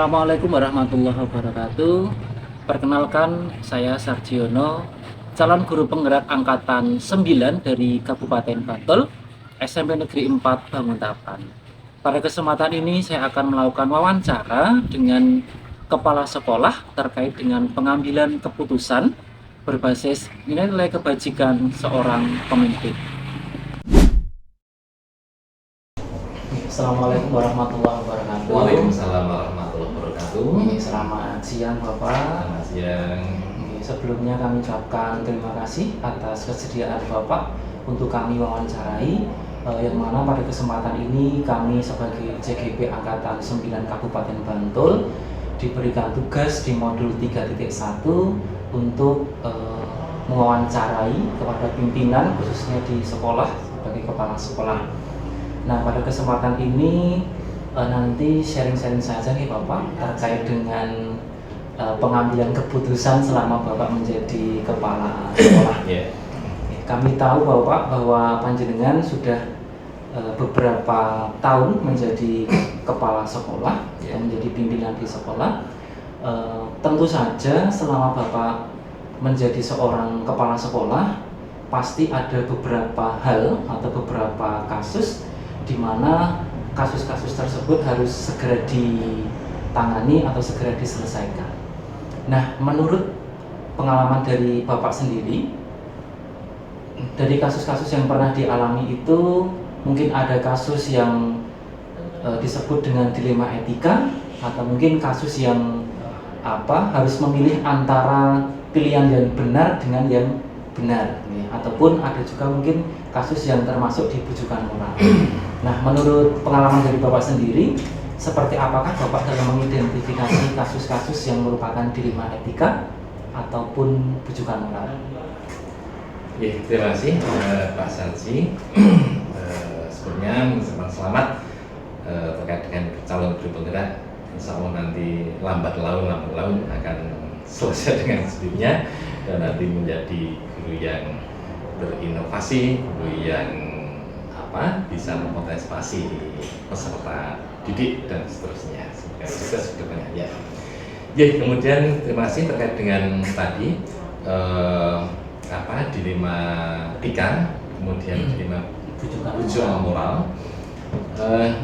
Assalamualaikum warahmatullahi wabarakatuh. Perkenalkan, saya Sarjiono, calon guru penggerak angkatan 9 dari Kabupaten Bantul, SMP Negeri 4 Banguntapan. Pada kesempatan ini saya akan melakukan wawancara dengan kepala sekolah terkait dengan pengambilan keputusan berbasis nilai-nilai kebajikan seorang pemimpin. Assalamualaikum warahmatullahi wabarakatuh. Waalaikumsalam warahmatullahi wabarakatuh. Selamat siang Bapak. Selamat siang. Sebelumnya kami ucapkan terima kasih atas kesediaan Bapak untuk kami wawancarai, yang mana pada kesempatan ini kami sebagai CGP Angkatan 9 Kabupaten Bantul diberikan tugas di modul 3.1 untuk mewawancarai kepada pimpinan khususnya di sekolah sebagai kepala sekolah. Nah, pada kesempatan ini nanti sharing-sharing saja nih Bapak terkait dengan pengambilan keputusan selama Bapak menjadi kepala sekolah. Kami tahu Bapak bahwa panjenengan sudah beberapa tahun menjadi kepala sekolah, menjadi pimpinan di sekolah. Tentu saja selama Bapak menjadi seorang kepala sekolah pasti ada beberapa hal atau beberapa kasus di mana kasus-kasus tersebut harus segera ditangani atau segera diselesaikan. Nah, menurut pengalaman dari Bapak sendiri, dari kasus-kasus yang pernah dialami itu, mungkin ada kasus yang disebut dengan dilema etika, atau mungkin kasus yang harus memilih antara pilihan yang benar dengan yang benar, ataupun ada juga mungkin kasus yang termasuk di bujukan moral. Nah, menurut pengalaman dari Bapak sendiri, seperti apakah Bapak dalam mengidentifikasi kasus-kasus yang merupakan dilema etika ataupun bujukan moral? Terima kasih Pak Sarji. Sebelumnya selamat terkait dengan calon guru penggerak. Insya Allah nanti lambat laun akan selesai dengan sendirinya dan nanti menjadi guru yang berinovasi, guru yang bisa memotivasi peserta didik dan seterusnya. Sukses kedepannya. Kemudian terima kasih terkait dengan tadi dilema etika, kemudian dilema bujukan moral.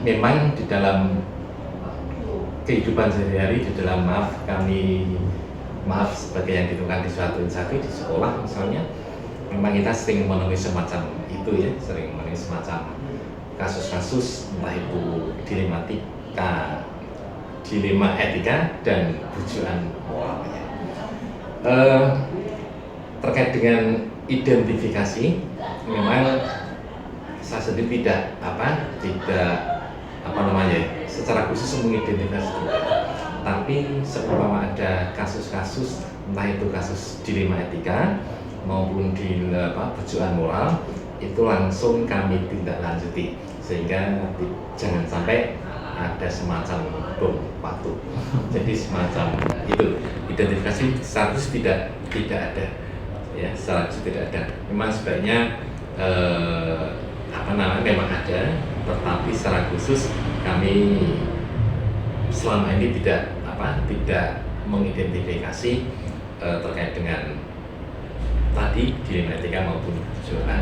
Memang di dalam kehidupan sehari-hari, di dalam maaf sebagai yang ditemukan di suatu instansi di sekolah misalnya, memang kita sering menemui semacam itu sering menemui semacam kasus-kasus entah itu dilema etika dan bujukan moral. Terkait dengan identifikasi, memang saya sendiri tidak secara khusus mengidentifikasi juga. Tapi seumpama ada kasus-kasus entah itu kasus dilema etika maupun di bujukan moral, itu langsung kami tindak lanjuti sehingga jangan sampai ada semacam bom waktu. Jadi semacam itu identifikasi status tidak ada, secara tidak ada. Memang sebaiknya memang ada, tetapi secara khusus kami selama ini tidak mengidentifikasi terkait dengan tadi dilema etika maupun bujukan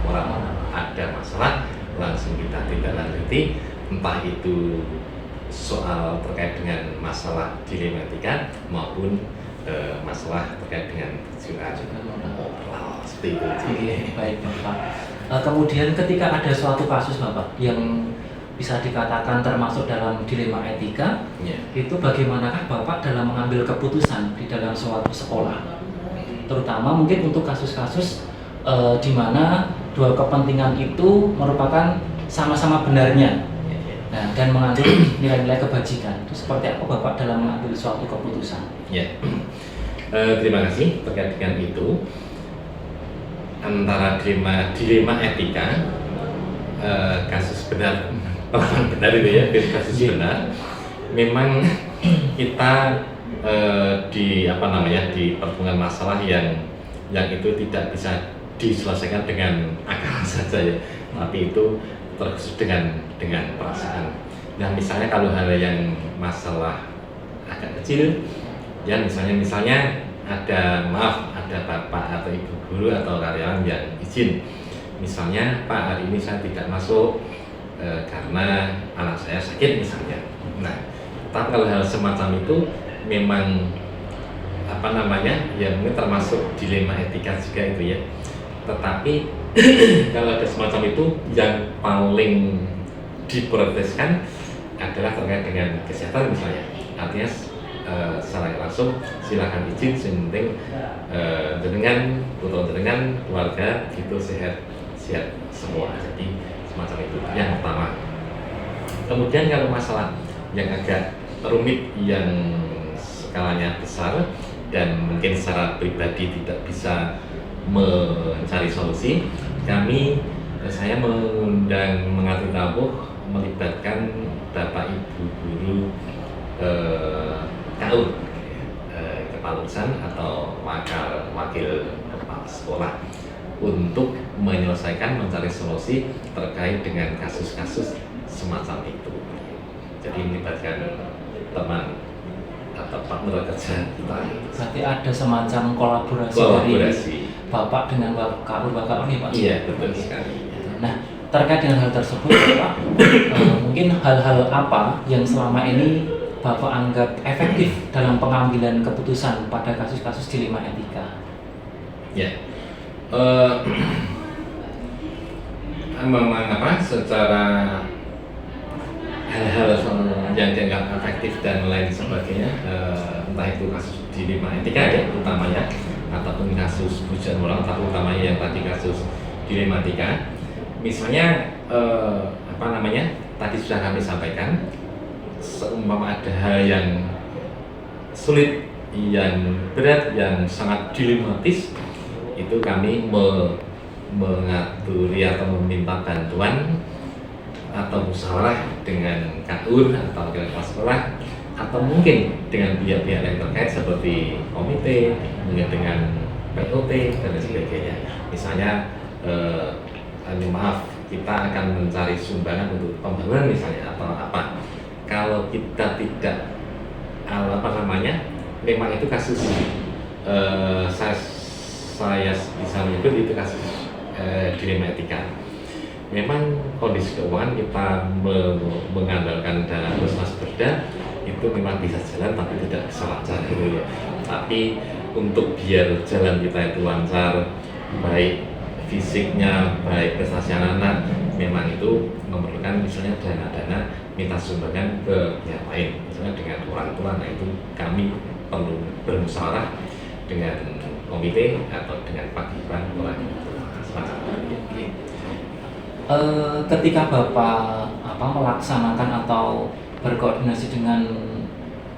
moral. Ada masalah langsung kita tindak lanjuti, entah itu soal terkait dengan masalah dilema etika maupun masalah terkait dengan bujukan moral. Seperti itu. Baik Bapak. Kemudian ketika ada suatu kasus Bapak yang bisa dikatakan termasuk dalam dilema etika, itu bagaimanakah Bapak dalam mengambil keputusan di dalam suatu sekolah? Terutama mungkin untuk kasus-kasus di mana dua kepentingan itu merupakan sama-sama benarnya, dan mengandung nilai-nilai kebajikan. Itu seperti apa Bapak dalam mengambil suatu keputusan? Terima kasih terkait dengan itu. Antara dilema etika, kasus benar kasus benar, memang kita di pertemuan masalah yang itu tidak bisa diselesaikan dengan akal saja tapi itu terkhusus dengan perasaan. Nah, misalnya kalau hal yang masalah agak kecil, ya misalnya ada bapak atau ibu guru atau karyawan yang izin, misalnya Pak hari ini saya tidak masuk karena anak saya sakit misalnya. Nah, tapi kalau hal semacam itu memang ya mungkin termasuk dilema etika juga itu ya. Tetapi kalau ada semacam itu yang paling diproteskan adalah terkait dengan kesehatan misalnya. Artinya secara langsung silakan izin, yang penting dengan keluarga itu sehat semua. Jadi semacam itu yang pertama. Kemudian kalau masalah yang agak rumit yang skalanya besar dan mungkin secara pribadi tidak bisa mencari solusi, saya mengundang mengatur tabuh melibatkan Bapak Ibu guru KUR, kepala urusan atau wakil kepala sekolah untuk menyelesaikan mencari solusi terkait dengan kasus-kasus semacam itu. Jadi melibatkan teman atau partner kerja kita. Berarti ada semacam kolaborasi dari Bapak dengan KUR ya Pak? Iya, betul sekali. Nah, terkait dengan hal tersebut Pak, mungkin hal-hal apa yang selama ini Bapak anggap efektif dalam pengambilan keputusan pada kasus-kasus dilema etika? Ya, memang secara hal-hal yang dianggap efektif dan lain sebagainya, entah itu kasus dilema etika ya utamanya, ataupun kasus ujian moral, tapi utamanya yang tadi kasus dilema etika. Misalnya tadi sudah kami sampaikan, seumpama ada hal yang sulit, yang berat, yang sangat dilematis, itu kami mengaturi atau meminta bantuan atau musyawarah dengan KUR atau kepala sekolah, atau mungkin dengan pihak-pihak yang terkait seperti komite, mungkin dengan POT dan sebagainya. Misalnya kita akan mencari sumbangan untuk pembangunan misalnya atau apa. Kalau kita tidak memang itu kasus saya bisa menyebut itu kasus dilema etika. Memang kondisi keuangan kita mengandalkan dana Puskesmas Perda itu memang bisa jalan tapi tidak bisa lancar gitu ya. Tapi untuk biar jalan kita itu lancar, baik fisiknya, baik prestasi anak-anak, memang itu memerlukan misalnya dana-dana minta sumbangan ke pihak lain, misalnya dengan orang tua. Nah itu kami perlu bermusyawarah dengan komite atau dengan Pak Ivan orang semacam itu. Ketika Bapak melaksanakan atau berkoordinasi dengan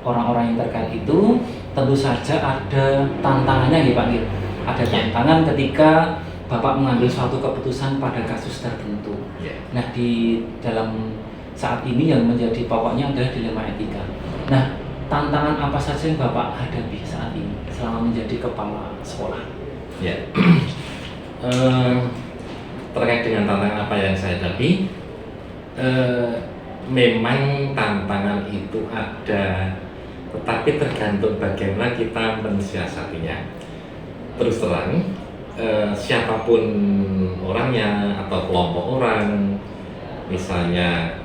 orang-orang yang terkait itu, tentu saja ada tantangannya ya Pak. Ada tantangan ketika Bapak mengambil suatu keputusan pada kasus tertentu. Nah, di dalam saat ini yang menjadi pokoknya adalah dilema etika. Nah, tantangan apa saja yang Bapak hadapi saat ini selama menjadi kepala sekolah? Ya. Terkait dengan tantangan apa yang saya hadapi, memang tantangan itu ada, tetapi tergantung bagaimana kita mensiasatinya. Terus terang, siapapun orangnya atau kelompok orang, misalnya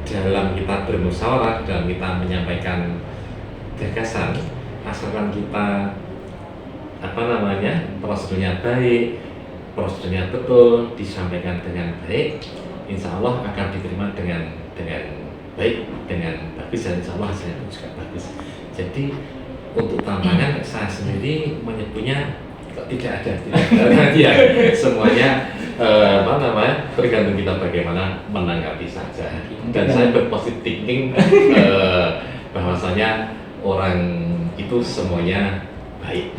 dalam kita bermusyawarah, dalam kita menyampaikan gagasan, asalkan kita prosedurnya baik, prosedurnya betul, disampaikan dengan baik, insya Allah akan diterima dengan baik, dengan bagus, dan insya Allah hasilnya pun juga bagus. Jadi untuk tantangan saya sendiri menyebutnya tidak ada ya, semuanya tergantung kita bagaimana menanggapi saja. Dan saya berpositif thinking bahwasanya orang itu semuanya baik.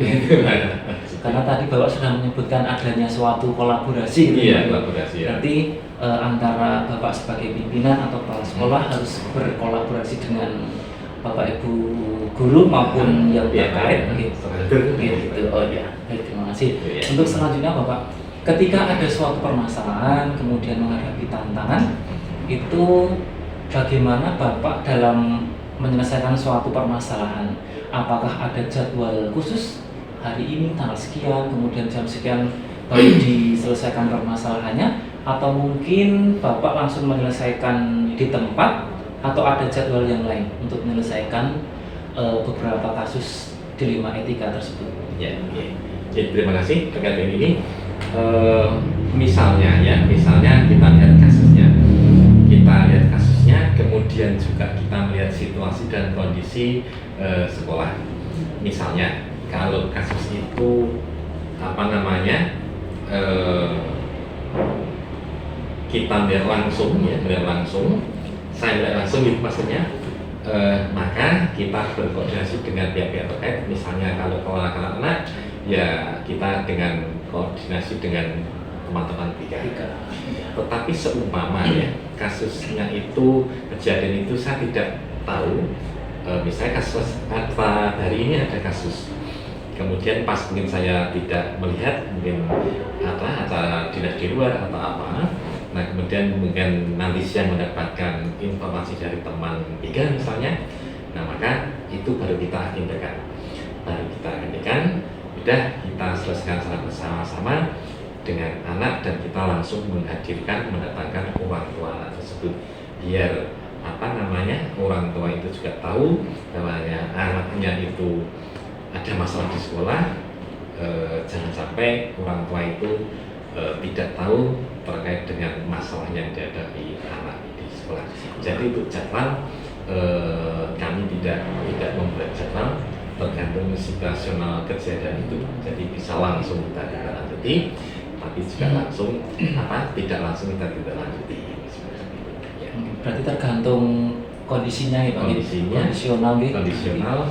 Karena tadi Bapak sudah menyebutkan adanya suatu kolaborasi gitu. Iya, kolaborasi ya. Nanti antara Bapak sebagai pimpinan atau kepala sekolah harus berkolaborasi dengan Bapak Ibu guru maupun yang terkait gitu. Oh ya, baik, terima kasih. Untuk selanjutnya Bapak, ketika ada suatu permasalahan kemudian menghadapi tantangan, itu bagaimana Bapak dalam menyelesaikan suatu permasalahan. Apakah ada jadwal khusus hari ini tanggal sekian, kemudian jam sekian baru diselesaikan permasalahannya, atau mungkin Bapak langsung menyelesaikan di tempat, atau ada jadwal yang lain untuk menyelesaikan beberapa kasus dilema etika tersebut? Ya, oke. Jadi terima kasih terkait ini. Misalnya kita lihat kasusnya, kemudian juga kita melihat situasi dan kondisi sekolah. Misalnya kalau kasus itu kita melihat langsung, saya melihat langsung gitu maksudnya, maka kita berkoordinasi dengan pihak-pihak terkait. Misalnya kalau anak-anak, ya kita dengan koordinasi dengan teman-teman tiga. Tetapi seumpama ya kasusnya itu, kejadian itu saya tidak tahu, misalnya kasus apa hari ini ada kasus, kemudian pas mungkin saya tidak melihat, mungkin acara dinas di luar atau apa, nah kemudian mungkin nanti siang mendapatkan informasi dari teman tiga misalnya, nah maka itu baru kita agendakan, udah kita selesaikan secara bersama-sama dengan anak, dan kita langsung mendatangkan orang tua anak tersebut, biar orang tua itu juga tahu bahwa anaknya itu ada masalah di sekolah. Jangan sampai orang tua itu tidak tahu terkait dengan masalah yang dihadapi anak di sekolah. Jadi untuk jadwal, kami tidak membuat jadwal, tergantung situasional kejadian itu. Jadi bisa langsung kita lanjuti, tapi juga langsung tidak langsung kita tidak lanjuti. Ya. Berarti tergantung kondisinya ya Pak? Kondisional,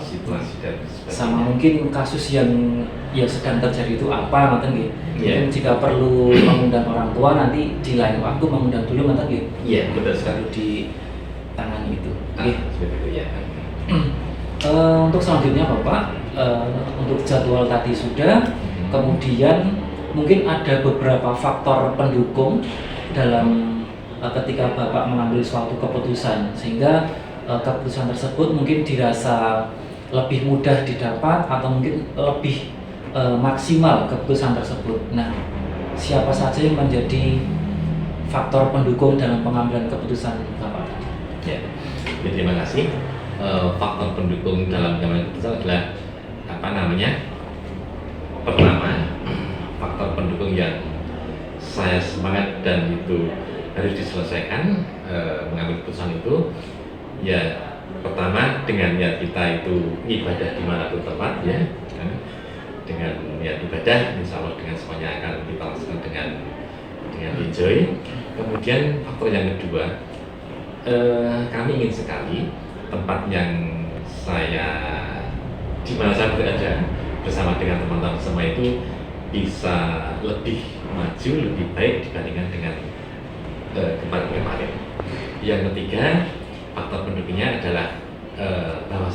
situasi dan sebagainya. Sama mungkin kasus yang sedang terjadi itu apa, ngoten nggih. Mungkin jika perlu mengundang orang tua, nanti di lain waktu mengundang dulu, ngoten nggih. Iya, betul sekali. Di tangan itu. Seperti itu ya. Untuk selanjutnya Bapak, untuk jadwal tadi sudah, kemudian mungkin ada beberapa faktor pendukung dalam ketika Bapak mengambil suatu keputusan, sehingga keputusan tersebut mungkin dirasa lebih mudah didapat atau mungkin lebih maksimal keputusan tersebut. Nah, siapa saja yang menjadi faktor pendukung dalam pengambilan keputusan Bapak? Ya, terima kasih. Faktor pendukung dalam pengambilan keputusan adalah pertama, faktor pendukung yang saya semangat dan itu harus diselesaikan, mengambil keputusan itu, ya pertama dengan niat kita itu ibadah dimanapun tempat ya, kan? Dengan niat ibadah, insya Allah dengan semuanya akan kita laksanakan dengan enjoy. Kemudian faktor yang kedua, kami ingin sekali tempat yang di mana saya berada bersama dengan teman-teman semua itu bisa lebih maju, lebih baik dibandingkan dengan kemarin. Yang ketiga, faktor pendukungnya adalah bahwa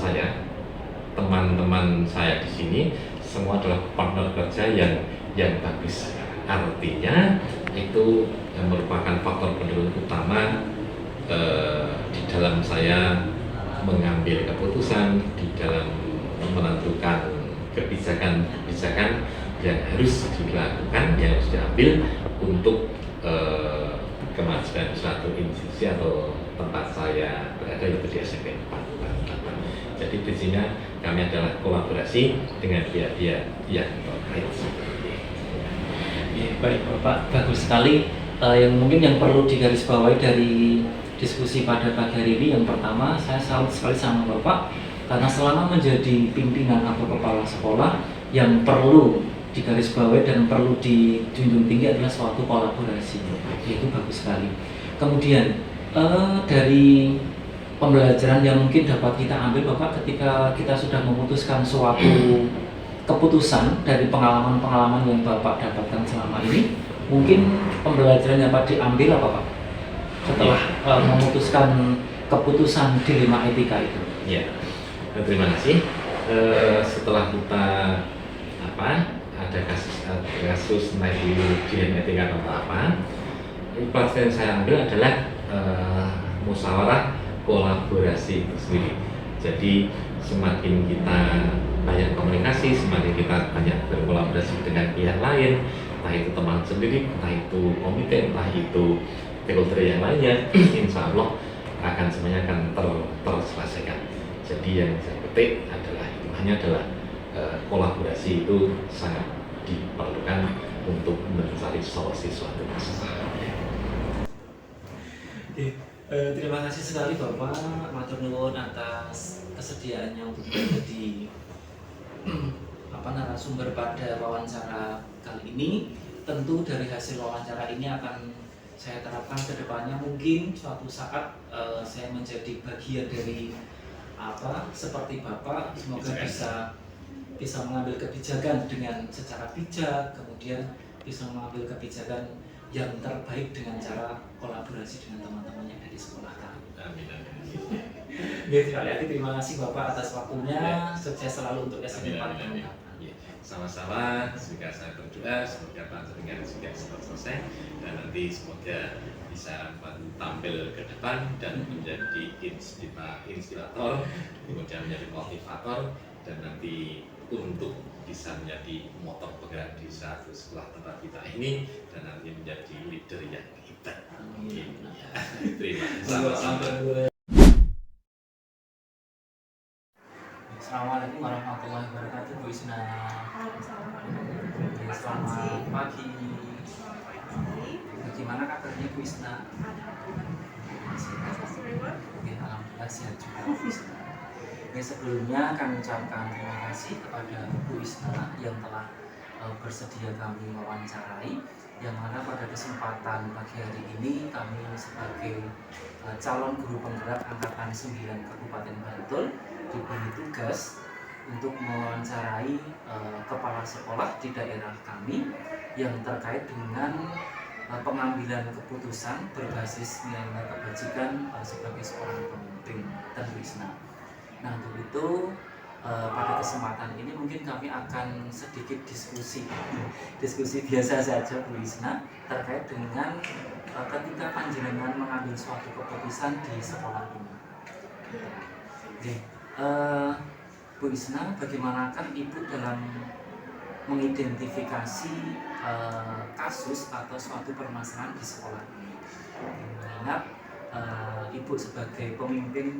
teman-teman saya di sini semua adalah partner kerja yang bagus. Artinya itu merupakan faktor pendukung utama di dalam saya mengambil keputusan, di dalam menentukan kebijakan yang harus dilakukan, yang harus diambil untuk kemajuan suatu institusi atau tempat saya berada, yaitu di SMP 4. Jadi prinsipnya kami adalah kolaborasi dengan pihak-pihak yang terkait. Ya, baik Bapak, bagus sekali. Yang perlu digarisbawahi dari diskusi pada pagi hari ini, yang pertama saya salut sekali sama Bapak, karena selama menjadi pimpinan atau kepala sekolah, yang perlu digarisbawahi dan perlu dijunjung tinggi adalah suatu kolaborasi. Itu bagus sekali. Kemudian dari pembelajaran yang mungkin dapat kita ambil Bapak, ketika kita sudah memutuskan suatu keputusan dari pengalaman-pengalaman yang Bapak dapatkan selama ini, mungkin pembelajaran yang dapat diambil apa Pak setelah memutuskan keputusan dilema etika itu? Ya, terima kasih. Setelah kita ada kasus naik di dilema etika atau apa, pelajaran yang saya ambil adalah musyawarah kolaborasi itu sendiri. Jadi semakin kita banyak komunikasi, semakin kita banyak berkolaborasi dengan pihak lain, entah itu teman sendiri, entah itu komite, entah itu stakeholder yang lainnya, insya Allah akan semuanya akan terselesaikan. Jadi yang saya petik adalah hikmahnya adalah kolaborasi itu sangat diperlukan untuk mencari solusi suatu masalah. Terima kasih sekali Bapak matur nuwun atas kesediaannya untuk menjadi narasumber pada wawancara kali ini. Tentu dari hasil wawancara ini akan saya terapkan ke depannya. Mungkin suatu saat saya menjadi bagian dari seperti Bapak, semoga bisa mengambil kebijakan dengan secara bijak, kemudian bisa mengambil kebijakan yang terbaik dengan cara kolaborasi dengan teman-teman yang ada di sekolah kami. Amin. Sekali lagi terima kasih Bapak atas waktunya. Sukses selalu untuk kesempatan. Sama-sama. Semoga saya berdoa, semoga panjenengan juga selesai dan nanti semoga bisa tampil ke depan dan menjadi inspirator, kemudian menjadi motivator dan nanti untuk bisa menjadi motor penggerak di satu sekolah tempat kita ini dan nanti menjadi leader yang hebat. Terima kasih. Assalamualaikum warahmatullahi wabarakatuh, Bu Isna. Selamat pagi. Bagaimana kabarnya Bu Isna? Alhamdulillah sehat juga Bu Isna. Sebelumnya kami ucapkan terima kasih kepada Bu Isna yang telah bersedia kami wawancarai, yang mana pada kesempatan pagi hari ini kami sebagai calon guru penggerak angkatan 9 Kabupaten Bantul diberi tugas untuk mewawancarai kepala sekolah di daerah kami yang terkait dengan pengambilan keputusan berbasis nilai kebajikan sebagai seorang pemimpin dan Bu Isna. Nah, untuk itu pada kesempatan ini mungkin kami akan sedikit diskusi biasa saja Bu Isna terkait dengan ketika panjenengan mengambil suatu keputusan di sekolah ini. Oke. Bu Isna, bagaimanakah Ibu dalam mengidentifikasi kasus atau suatu permasalahan di sekolah ini? Mengingat Ibu sebagai pemimpin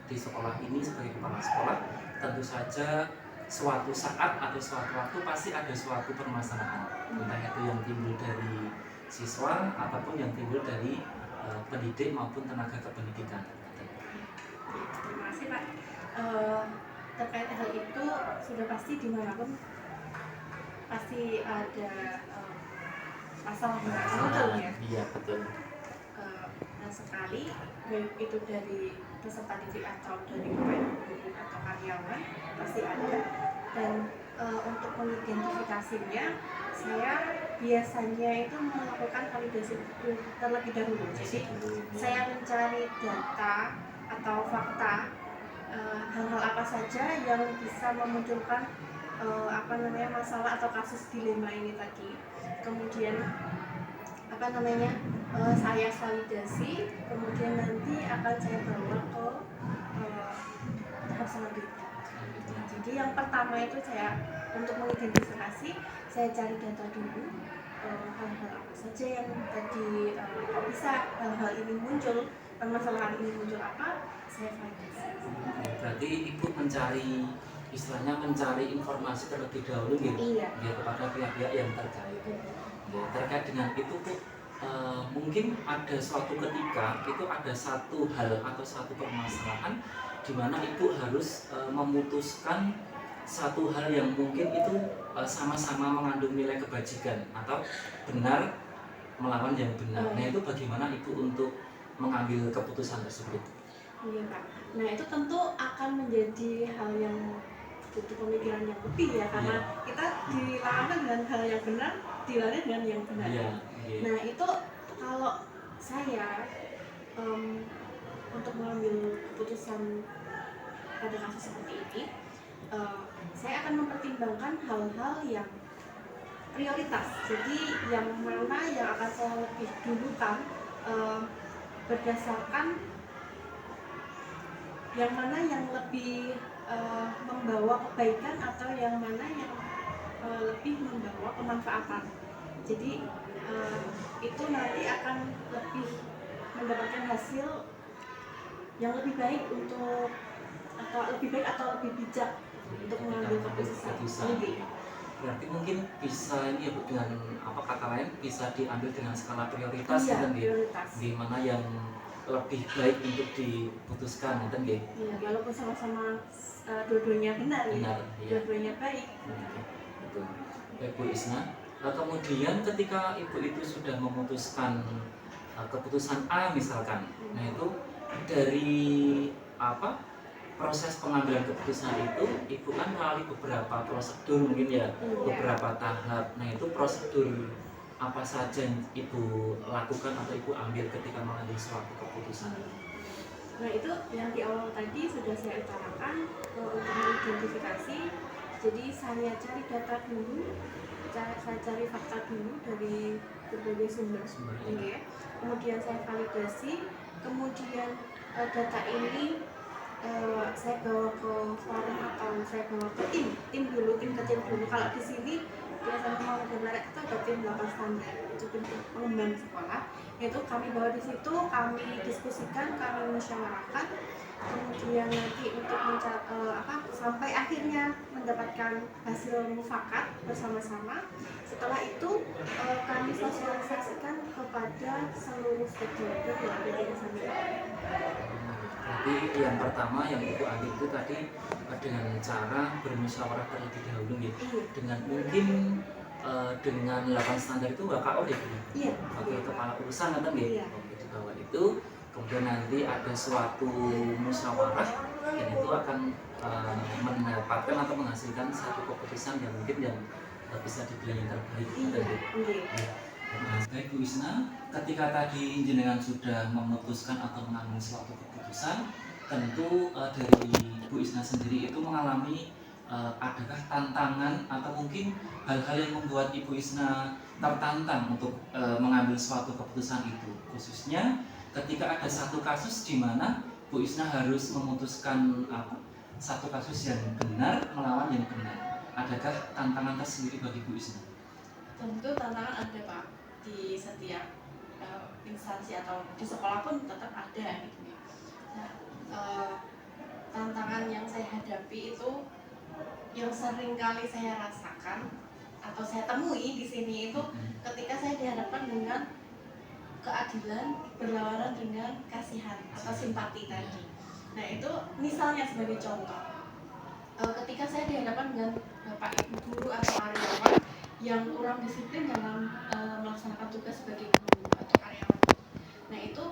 di sekolah ini, sebagai kepala sekolah, tentu saja suatu saat atau suatu waktu pasti ada suatu permasalahan, entah itu yang timbul dari siswa ataupun yang timbul dari pendidik maupun tenaga kependidikan. Terima kasih Pak. Terkait hal itu sudah pasti dimanapun pasti ada masalah betul ya. Iya betul. Dan sekali baik itu dari peserta didik atau dari guru atau karyawan pasti ada. Dan untuk mengidentifikasinya saya biasanya itu melakukan validasi terlebih dahulu. Jadi saya mencari data atau fakta hal-hal apa saja yang bisa memunculkan masalah atau kasus dilema ini tadi. Kemudian saya validasi, kemudian nanti akan saya bawa ke tahap selanjutnya. Jadi yang pertama itu saya untuk mengidentifikasi, saya cari data dulu hal-hal apa saja yang tadi bisa hal-hal ini muncul, permasalahan ini muncul apa, saya validasi. Berarti Ibu mencari informasi terlebih dahulu gitu, Iya. Kepada pihak-pihak yang terkait. Terkait dengan itu Bu, mungkin ada suatu ketika itu ada satu hal atau satu permasalahan di mana Ibu harus memutuskan satu hal yang mungkin itu sama-sama mengandung nilai kebajikan atau benar melawan yang benar. Nah, itu bagaimana Ibu untuk mengambil keputusan tersebut? Iya Pak. Nah itu tentu akan menjadi hal yang butuh pemikiran yang lebih ya, karena kita dilawan dengan hal yang benar, dilawan dengan yang benar. Nah itu kalau saya untuk mengambil keputusan pada kasus seperti ini, saya akan mempertimbangkan hal-hal yang prioritas. Jadi yang mana yang akan saya lebih dulukan berdasarkan yang mana yang lebih membawa kebaikan atau yang mana yang lebih membawa kemanfaatan. Jadi itu nanti akan lebih mendapatkan hasil yang lebih baik atau lebih bijak untuk mengambil keputusan. Berarti mungkin bisa ini ya Bu, dengan apa kata lain bisa diambil dengan skala prioritas Iya, gitu, prioritas. di mana yang lebih baik untuk diputuskan gitu nggih. Iya, walaupun sama-sama dua-duanya benar Benar, ya. iya. Dua-duanya baik. Betul. Baik Bu Isna. Kemudian ketika Ibu itu sudah memutuskan keputusan A misalkan, nah itu dari apa proses pengambilan keputusan itu Ibu kan melalui beberapa prosedur mungkin ya, beberapa tahap. Nah itu prosedur apa saja yang Ibu lakukan atau Ibu ambil ketika mengambil suatu keputusan? Nah itu yang di awal tadi sudah saya utarakan untuk mengidentifikasi. Jadi saya cari data dulu, saya cari fakta dulu dari berbagai sumber, ya. Kemudian saya validasi, kemudian data ini saya bawa ke forum atau saya bawa ke tim kecil dulu. Kalau di sini biasanya mau menarik itu ada tim 8 standar, itu tim pengembangan sekolah. Yaitu kami bawa di situ, kami diskusikan, kami musyawarahkan, kemudian nanti untuk sampai akhirnya mendapatkan hasil mufakat bersama-sama. Setelah itu kami sosialisasikan kepada seluruh stakeholder yang ada di sana. Jadi yang pertama yang Ibu ambil itu tadi dengan cara bermusyawarah terlebih dahulu gitu. Dengan mungkin dengan 8 standar itu WKO deh Bu. Iya. Wakil kepala urusan atau gitu. Iya. Di bawah itu kemudian nanti ada suatu musyawarah dan itu akan mendapatkan atau menghasilkan satu keputusan yang mungkin yang bisa dibilang yang terbaik. Iya. Baik Bu Isna, ketika tadi jenengan sudah memutuskan atau mengambil suatu keputusan, tentu dari Bu Isna sendiri itu mengalami adakah tantangan atau mungkin hal-hal yang membuat Ibu Isna tertantang untuk mengambil suatu keputusan itu, khususnya ketika ada satu kasus di mana Bu Isna harus memutuskan satu kasus yang benar melawan yang benar. Adakah tantangan tersendiri bagi Bu Isna? Tentu tantangan ada Pak, di setiap instansi atau di sekolah pun tetap ada gitu ya. Nah, tantangan yang saya hadapi itu yang sering kali saya rasakan atau saya temui di sini itu ketika saya dihadapkan dengan keadilan berlawanan dengan kasihan atau simpati tadi. Nah itu misalnya sebagai contoh, ketika saya dihadapkan dengan Bapak Ibu guru atau karyawan yang kurang disiplin dalam melaksanakan tugas sebagai guru atau karyawan. Nah itu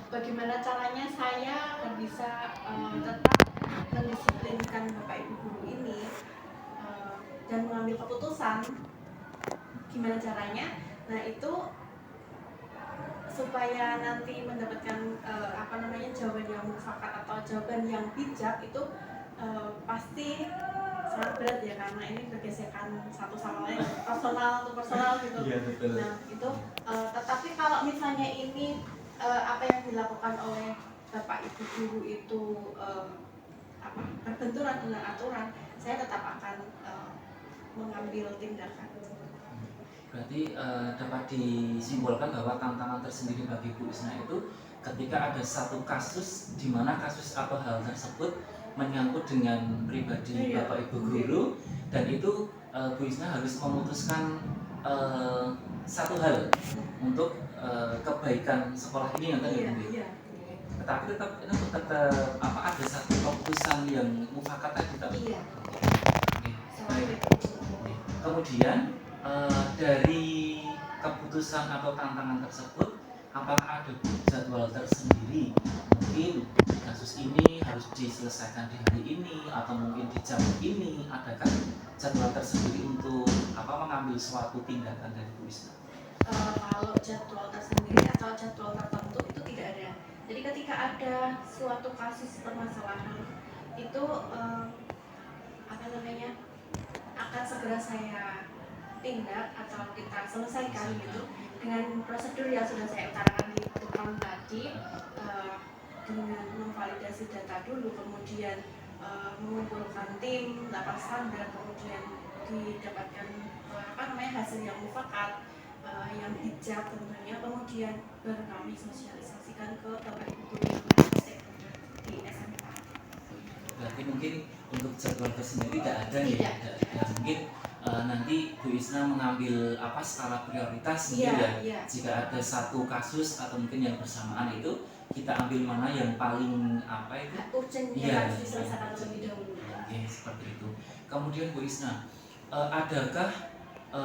bagaimana caranya saya bisa tetap mendisiplinkan Bapak Ibu guru ini dan mengambil keputusan, gimana caranya? Nah itu supaya nanti mendapatkan jawaban yang mufakat atau jawaban yang bijak itu pasti sangat berat ya, karena ini bergesekan satu sama lain, personal to personal gitu. Iya, betul. Nah itu tetapi kalau misalnya ini apa yang dilakukan oleh Bapak Ibu guru itu berbenturan dengan aturan, saya tetap akan mengambil tindakan. Berarti dapat disimpulkan bahwa tantangan tersendiri bagi Bu Isna itu ketika ada satu kasus di mana kasus atau hal tersebut menyangkut dengan pribadi Bapak Ibu guru, dan itu Bu Isna harus memutuskan satu hal untuk kebaikan sekolah ini yang tadi. Tetapi tetap ada satu keputusan yang mufakat tadi. Iya. Kemudian dari keputusan atau tantangan tersebut, apakah ada jadwal tersendiri? Mungkin kasus ini harus diselesaikan di hari ini atau mungkin di jam ini. Adakah jadwal tersendiri untuk mengambil suatu tindakan dari Bu Isna? Kalau jadwal tersendiri atau jadwal tertentu itu tidak ada. Jadi ketika ada suatu kasus permasalahan itu akan segera saya tindak atau kita selesaikan gitu dengan prosedur yang sudah saya utarakan di depan tadi. dengan memvalidasi data dulu, kemudian mengumpulkan tim, dapat standar, kemudian didapatkan hasil yang mufakat, yang bijak tentunya, kemudian baru kami sosialisasikan ke bapak ibu guru yang ada stakeholder di SMK. Berarti mungkin untuk jadwal sendiri tidak ada nih. Tidak. Ya, mungkin nanti Bu Isna mengambil skala prioritas mungkin Iya, ya. iya. Jika ada satu kasus atau mungkin yang bersamaan itu kita ambil mana yang paling urgent Iya, yang harus diselesaikan terlebih dahulu. Oke, seperti itu. Kemudian Bu Isna, adakah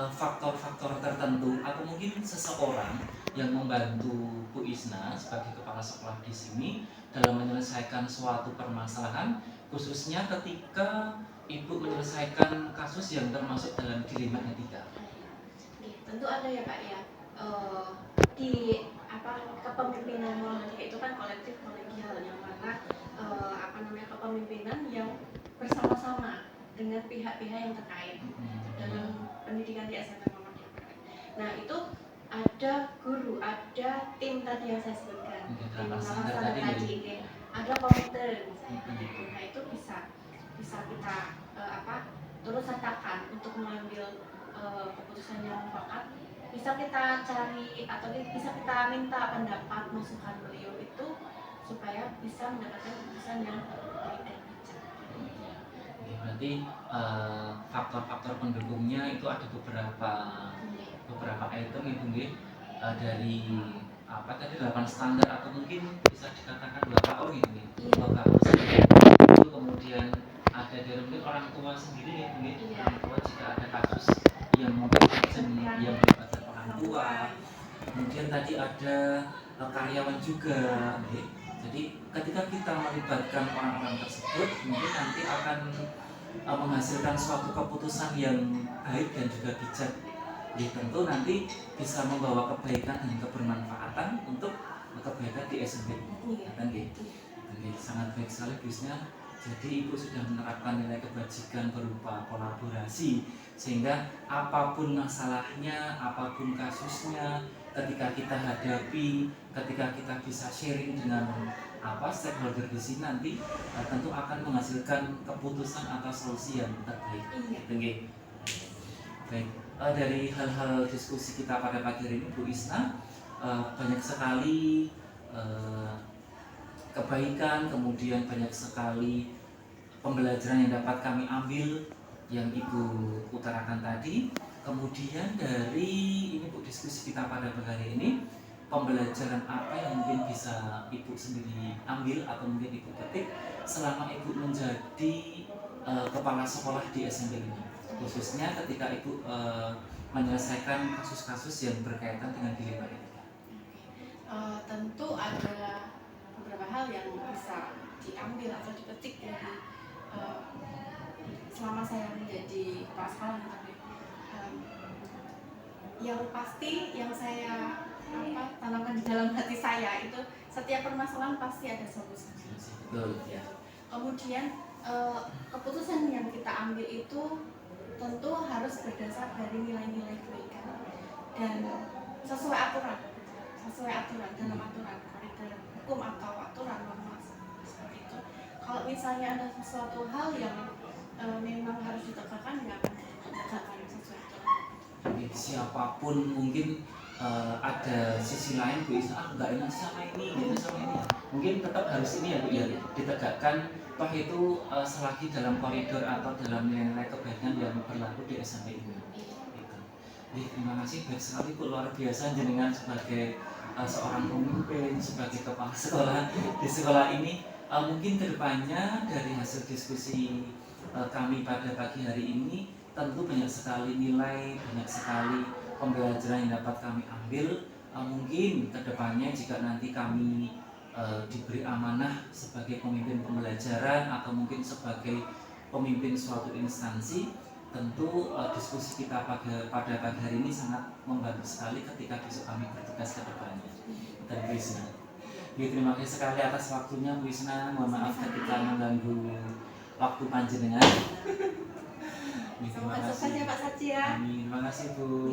faktor-faktor tertentu atau mungkin seseorang yang membantu Bu Isna sebagai kepala sekolah di sini dalam menyelesaikan suatu permasalahan, khususnya ketika Ibu menyelesaikan kasus yang termasuk dalam dilema etika? Tentu ada ya Pak ya. Di kepemimpinan Muhammadiyah itu kan kolektif kolegial, yang mana kepemimpinan yang bersama-sama dengan pihak-pihak yang terkait dalam pendidikan di SMP Muhammadiyah. Nah itu ada guru, ada tim tadi yang saya sebutkan, tim standar tadi, ada komite misalnya gitu. Nah itu bisa kita terus sertakan untuk mengambil keputusan yang mufakat. Bisa kita cari atau bisa kita minta pendapat masukan beliau itu supaya bisa mendapatkan keputusan yang baik dan bijak. Berarti faktor-faktor pendukungnya itu ada beberapa item Ibu nggih, dari tadi 8 standar atau mungkin bisa dikatakan 2 KO gitu nih. 2 KO itu kemudian ada dari mungkin orang tua sendiri ya mungkin orang tua jika ada kasus yang mungkin yang melibatkan orang tua. Kemudian tadi ada karyawan juga. Jadi ketika kita melibatkan orang-orang tersebut, mungkin nanti akan menghasilkan suatu keputusan yang baik dan juga bijak. Tentu nanti bisa membawa kebaikan dan kebermanfaatan untuk kebaikan di SMP. Sangat baik sekali bisnya. Jadi Ibu sudah menerapkan nilai kebajikan berupa kolaborasi, sehingga apapun masalahnya, apapun kasusnya, ketika kita hadapi, ketika kita bisa sharing dengan stakeholder di sini nanti tentu akan menghasilkan keputusan atau solusi yang terbaik. Baik, dari hal-hal diskusi kita pada pagi hari ini Bu Isna, banyak sekali kebaikan, kemudian banyak sekali pembelajaran yang dapat kami ambil yang Ibu utarakan tadi. Kemudian dari ini Bu, diskusi kita pada pagi hari ini, pembelajaran apa yang mungkin bisa Ibu sendiri ambil atau mungkin Ibu petik selama Ibu menjadi kepala sekolah di SMP ini, khususnya ketika Ibu menyelesaikan kasus-kasus yang berkaitan dengan dilema etika? Tentu ada beberapa hal yang bisa diambil atau dipetik dari selama saya menjadi kepala sekolah. Yang pasti yang saya tanamkan di dalam hati saya itu setiap permasalahan pasti ada solusi. Kemudian keputusan yang kita ambil itu tentu harus berdasar dari nilai-nilai kebaikan dan sesuai aturan dalam aturan koridor hukum atau aturan norma seperti itu. Kalau misalnya ada sesuatu hal yang memang harus ditegakkan, ya akan ditegakkan sesuai aturan. Siapapun mungkin ada sisi lain Bu Isna, nggak enak sama ini, mungkin tetap harus ini ya Bu ya, ditegakkan. Toh itu selagi dalam koridor atau dalam nilai kebaikan yang berlaku di SMP ini. Terima kasih, baik sekali Bu, luar biasa jenengan sebagai seorang pemimpin, sebagai kepala sekolah di sekolah ini. Mungkin kedepannya dari hasil diskusi kami pada pagi hari ini tentu banyak sekali nilai, banyak sekali pembelajaran yang dapat kami ambil. Mungkin kedepannya jika nanti kami diberi amanah sebagai pemimpin pembelajaran atau mungkin sebagai pemimpin suatu instansi, tentu diskusi kita pada pagi hari ini sangat membantu sekali ketika besok kami bertugas ke depannya. Dan Bu Isna, terima kasih sekali atas waktunya Bu Isna. Mohon maaf ketika mengganggu waktu panjenengan. Terima kasih Pak Satya. Terima kasih Bu.